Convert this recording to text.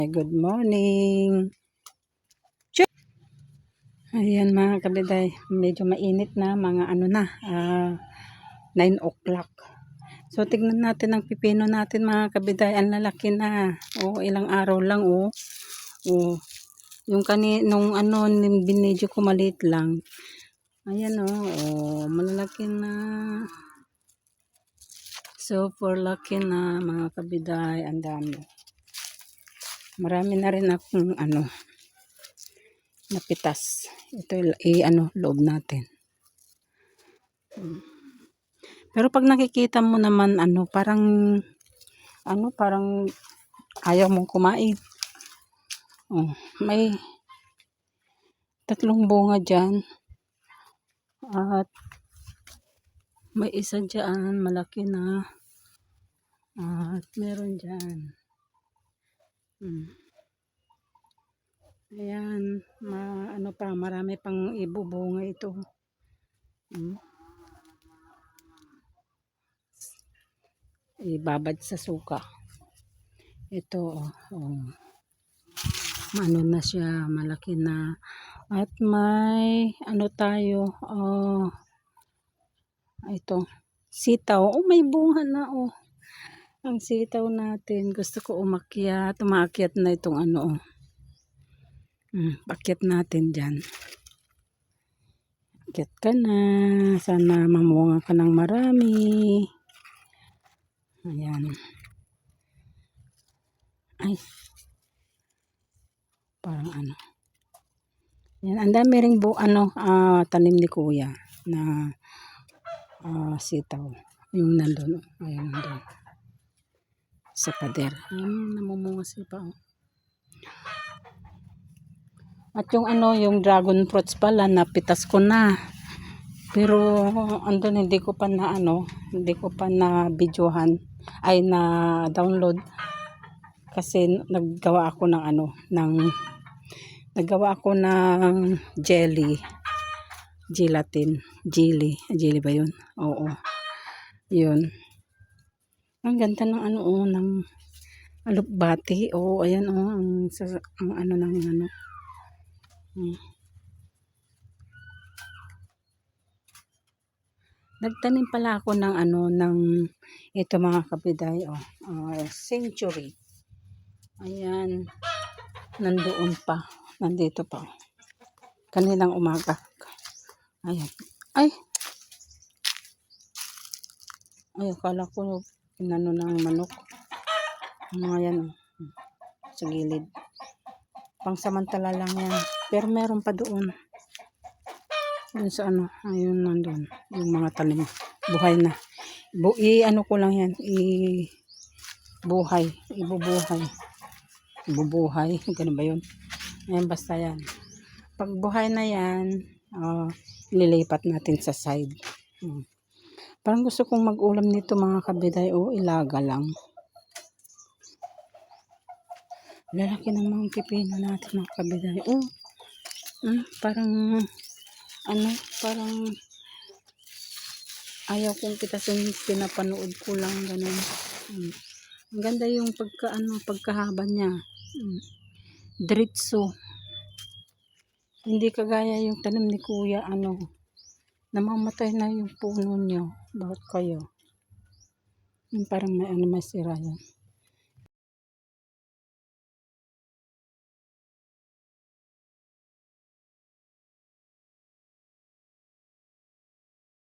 Good morning. Ayan mga kabiday, medyo mainit na, mga 9 o'clock. So tignan natin ang pipino natin mga kabiday, ang lalaki na. Ilang araw lang yung nung binidyo ko maliit lang. Ayan malalaki na. Super laki na mga kabiday, ang dami. Marami na rin akong napitas. Ito loob natin. Pero pag nakikita mo naman parang ayaw mong kumain. May 3 bunga diyan. At may isa diyan malaki na. At meron diyan. Ayan, marami pang ibubunga ito. Ibabad sa suka. Ito, na siya, malaki na. At may, tayo, ito, sitaw. May bunga na, Ang sitaw natin, gusto ko umakyat na itong pakyat natin dyan. Akyat ka na. Sana mamunga ka ng marami. Ayan. Ay. Parang Ayan. Ang dami ring tanim ni kuya na sitaw. Yung nandun. Ayan nandun. Sa pader. Namumunga siya pa. At yung dragon fruits pala, napitas ko na. Pero hindi ko pa na videohan, ay na download. Kasi naggawa ako ng jelly ba yun? Oo. Yun. Ang ganda ng ng alupbati. Ayan ang Nagtanim pala ako ng ito mga kabiday, century. Ayan. Nandoon pa. Nandito pa. Kanilang umaga. Ayan. Ay, akala ko ng manok. Mga yan. Sa gilid. Pangsamantala lang yan. Pero meron pa doon. Doon sa ayun nandun. Yung mga talim. Buhay na. Ko lang yan. Ibubuhay. Ganun ba yun? Ayan, basta yan. Pag buhay na yan, lilipat natin sa side. Parang gusto kong mag-ulam nito mga kabiday. Ilaga lang. Lalaki ng mga pipino natin mga kabiday. Parang ayaw kong pitasin, pinapanood ko lang ganun. Ang ganda yung pagkahaba niya. Diretso. Hindi kagaya yung tanim ni kuya, namamatay na yung puno niya. Bakit kaya? Parang may sira yan.